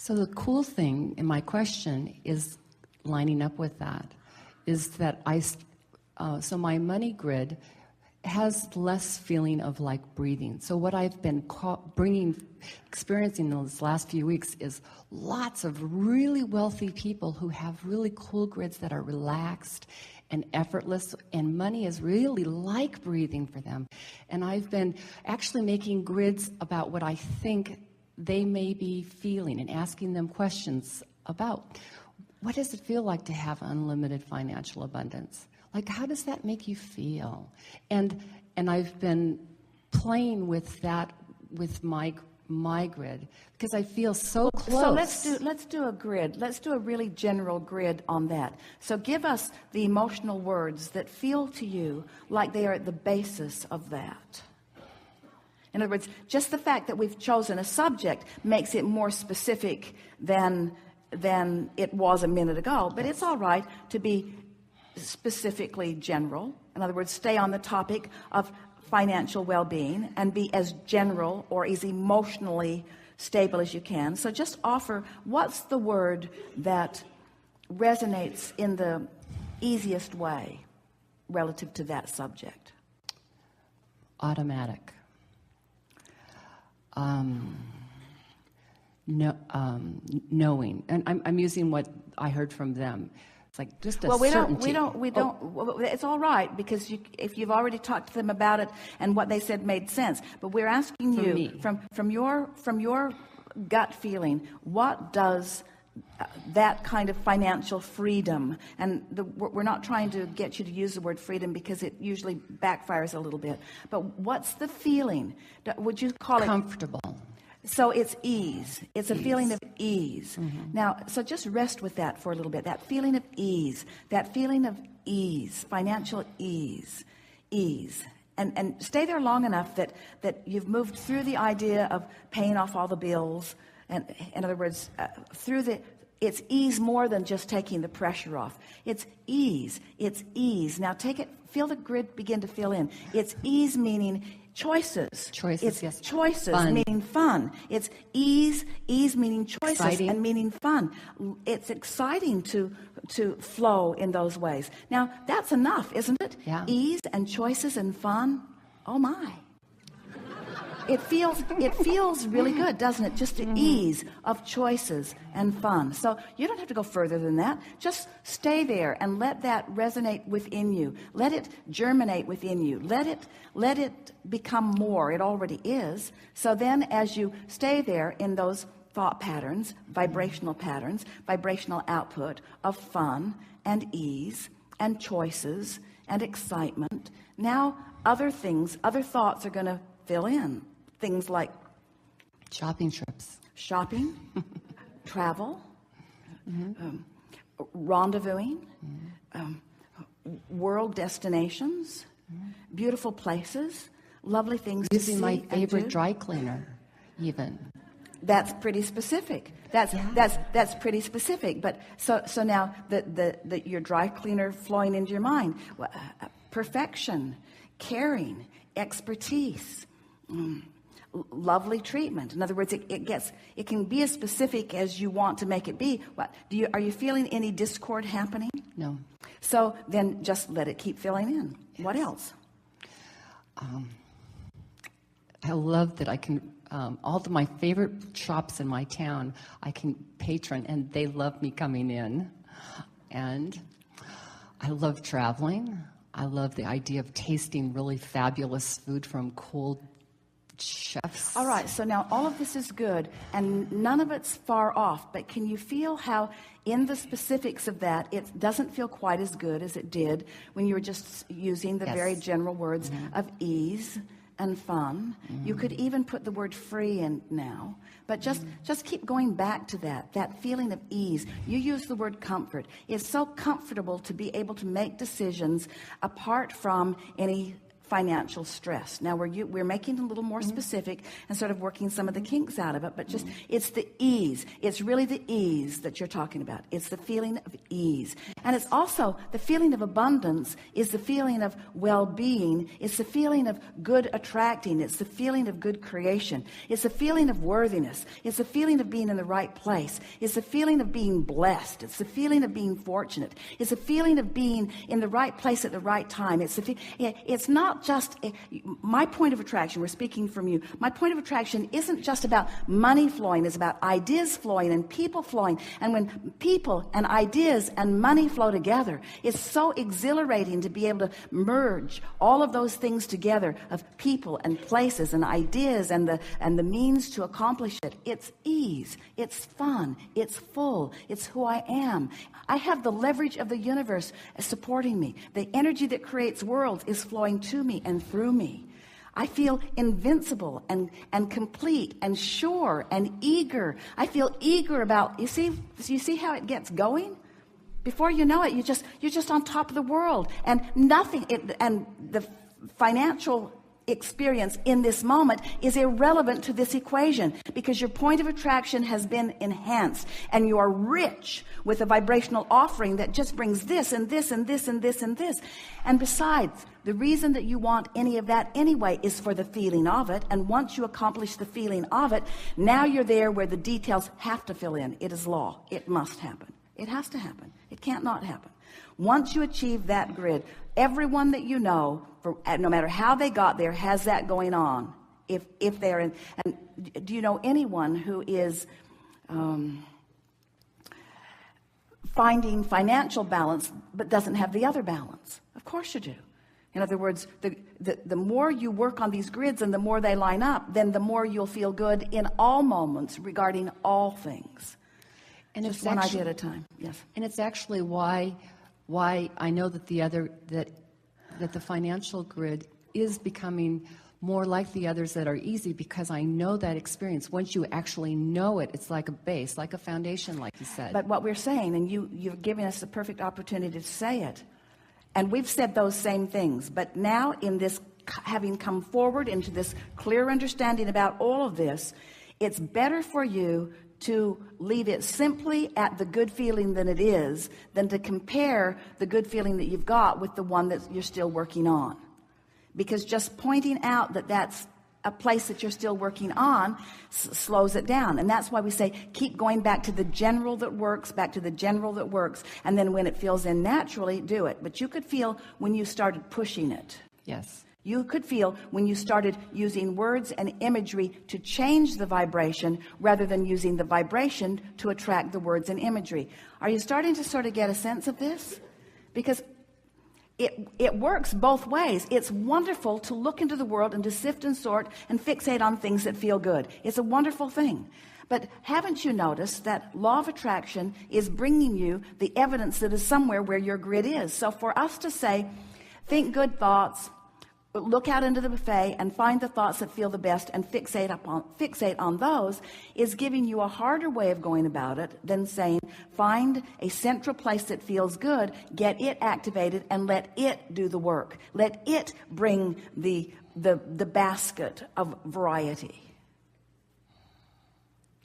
So the cool thing in my question is lining up with that, is that so my money grid has less feeling of like breathing. So what I've been experiencing in those last few weeks is lots of really wealthy people who have really cool grids that are relaxed and effortless, and money is really like breathing for them. And I've been actually making grids about what I think they may be feeling and asking them questions about. What does it feel like to have unlimited financial abundance? Like, how does that make you feel? And I've been playing with that with my grid because I feel so close. So let's do a grid. Let's do a really general grid on that. So give us the emotional words that feel to you like they are at the basis of that. In other words, just the fact that we've chosen a subject makes it more specific than it was a minute ago. But it's all right to be specifically general. In other words, stay on the topic of financial well-being and be as general or as emotionally stable as you can. So just offer what's the word that resonates in the easiest way relative to that subject. Automatic. Knowing, and I'm using what I heard from them. It's like just a certainty. We don't. It's all right because if you've already talked to them about it and what they said made sense. But we're asking you from your gut feeling, what does that kind of financial freedom, and we're not trying to get you to use the word freedom because it usually backfires a little bit. But what's the feeling? Would you call it comfortable? So it's ease. It's a feeling of ease. Mm-hmm. Now, so just rest with that for a little bit. That feeling of ease. That feeling of ease. Financial ease. Ease. And stay there long enough that you've moved through the idea of paying off all the bills. And in other words, it's ease more than just taking the pressure off. It's ease. It's ease. Now feel the grid begin to fill in. It's ease meaning choices. Choices, it's choices fun. Meaning fun. It's ease meaning choices exciting. And meaning fun. It's exciting to flow in those ways. Now that's enough, isn't it? Yeah. Ease and choices and fun. Oh my. It feels really good, doesn't it? Just the ease of choices and fun. So you don't have to go further than that. Just stay there and let that resonate within you. Let it germinate within you. Let it become more. It already is. So then as you stay there in those thought patterns, vibrational output of fun and ease and choices and excitement, now other thoughts are going to fill in. Things like shopping trips, travel, rendezvousing, world destinations, beautiful places, lovely things to see. Using my favorite dry cleaner, even. That's pretty specific. That's pretty specific. But so now your dry cleaner flowing into your mind, perfection, caring, expertise. Lovely treatment. In other words, it can be as specific as you want to make it be. Are you feeling any discord happening? No. So then just let it keep filling in. Yes. What else? I love that I can all of my favorite shops in my town I can patron, and they love me coming in. And I love traveling. I love the idea of tasting really fabulous food from cool chefs. All right, so now all of this is good and none of it's far off, but can you feel how in the specifics of that it doesn't feel quite as good as it did when you were just using the very general words of ease and fun? You could even put the word free in now, but just keep going back to that feeling of ease. You use the word comfort. It's so comfortable to be able to make decisions apart from any financial stress. Now we're making it a little more specific and sort of working some of the kinks out of it, but just it's the ease. It's really the ease that you're talking about. It's the feeling of ease. And it's also the feeling of abundance is the feeling of well-being. It's the feeling of good attracting. It's the feeling of good creation. It's the feeling of worthiness. It's the feeling of being in the right place. It's the feeling of being blessed. It's the feeling of being fortunate. It's the feeling of being in the right place at the right time. It's not just my point of attraction. We're speaking from you. My point of attraction isn't just about money flowing. It's about ideas flowing and people flowing. And when people and ideas and money flow together, it's so exhilarating to be able to merge all of those things together of people and places and ideas and the means to accomplish it. It's ease. It's fun. It's full. It's who I am. I have the leverage of the universe supporting me. The energy that creates worlds is flowing to me and through me. I feel invincible and complete and sure and eager. I feel eager about, you see how it gets going? Before you know it, you're just on top of the world, and and the financial experience in this moment is irrelevant to this equation, because your point of attraction has been enhanced and you are rich with a vibrational offering that just brings this and this and this and this and this. And besides, the reason that you want any of that anyway is for the feeling of it. And once you accomplish the feeling of it, now you're there where the details have to fill in. It is law. It must happen. It has to happen. It can't not happen. Once you achieve that grid, everyone that you know, no matter how they got there, has that going on. If they're in, and do you know anyone who is finding financial balance but doesn't have the other balance? Of course you do. In other words, the more you work on these grids and the more they line up, then the more you'll feel good in all moments regarding all things. And just one idea at a time. Yes. And it's actually why I know that the financial grid is becoming more like the others that are easy, because I know that experience. Once you actually know it, it's like a base, like a foundation, like you said. But what we're saying, and you're giving us the perfect opportunity to say it, and we've said those same things, but now in this, having come forward into this clear understanding about all of this, it's better for you to leave it simply at the good feeling that it is than to compare the good feeling that you've got with the one that you're still working on. Because just pointing out that that's a place that you're still working on slows it down. And that's why we say keep going back to the general that works, back to the general that works, and then when it feels in naturally, do it. But you could feel when you started pushing it. Yes. You could feel when you started using words and imagery to change the vibration rather than using the vibration to attract the words and imagery. Are you starting to sort of get a sense of this? Because it works both ways. It's wonderful to look into the world and to sift and sort and fixate on things that feel good. It's a wonderful thing. But haven't you noticed that law of attraction is bringing you the evidence that is somewhere where your grid is? So for us to say, think good thoughts, look out into the buffet and find the thoughts that feel the best and fixate on those is giving you a harder way of going about it than saying find a central place that feels good, get it activated, and let it do the work. Let it bring the basket of variety.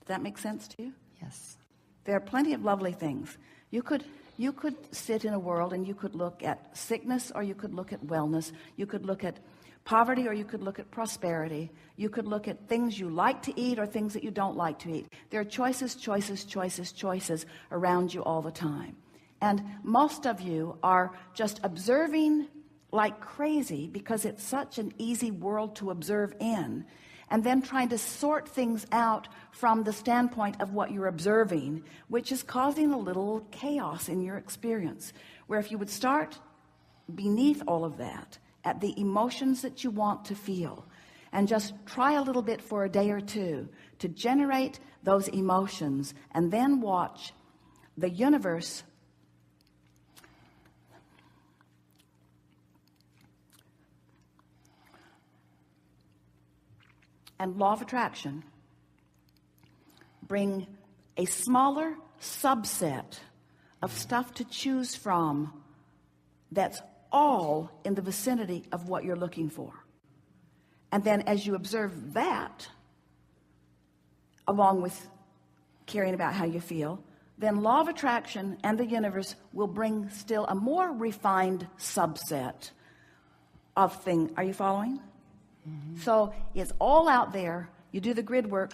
Does that make sense to you? Yes. There are plenty of lovely things. You could sit in a world and you could look at sickness, or you could look at wellness. You could look at poverty, or you could look at prosperity. You could look at things you like to eat or things that you don't like to eat. There are choices around you all the time. And most of you are just observing like crazy because it's such an easy world to observe in, and then trying to sort things out from the standpoint of what you're observing, which is causing a little chaos in your experience. Where if you would start beneath all of that, at the emotions that you want to feel, and just try a little bit for a day or two to generate those emotions, and then watch the universe and law of attraction bring a smaller subset of stuff to choose from that's all in the vicinity of what you're looking for. And then as you observe that, along with caring about how you feel, then law of attraction and the universe will bring still a more refined subset of thing. Are you following? Mm-hmm. So it's all out there. You do the grid work.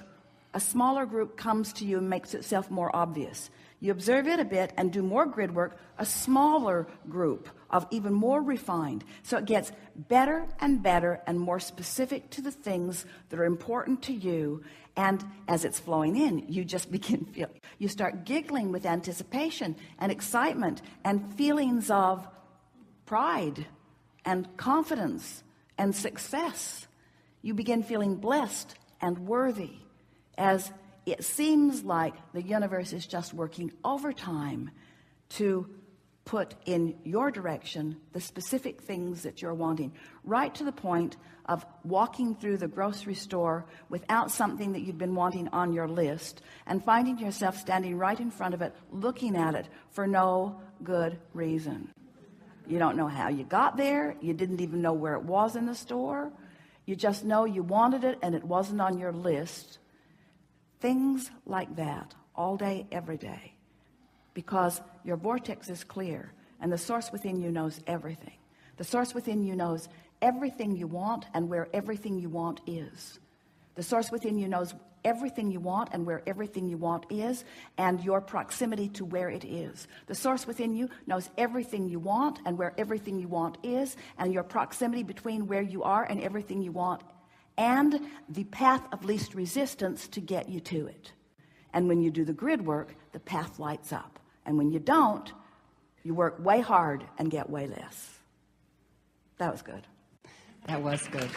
A smaller group comes to you and makes itself more obvious. You observe it a bit and do more grid work, a smaller group of even more refined. So it gets better and more specific to the things that are important to you. And as it's flowing in, you just begin feeling, you start giggling with anticipation and excitement and feelings of pride and confidence and success. You begin feeling blessed and worthy, as it seems like the universe is just working overtime to put in your direction the specific things that you're wanting, right to the point of walking through the grocery store without something that you've been wanting on your list and finding yourself standing right in front of it, looking at it for no good reason. You don't know how you got there. You didn't even know where it was in the store. You just know you wanted it and it wasn't on your list. Things like that, all day, every day, because your vortex is clear and the source within you knows everything. The source within you knows everything you want and where everything you want is. The source within you knows everything you want and where everything you want is, and your proximity to where it is. The source within you knows everything you want and where everything you want is, and your proximity between where you are and everything you want, and the path of least resistance to get you to it. And when you do the grid work, the path lights up. And when you don't, you work way hard and get way less. That was good. That was good.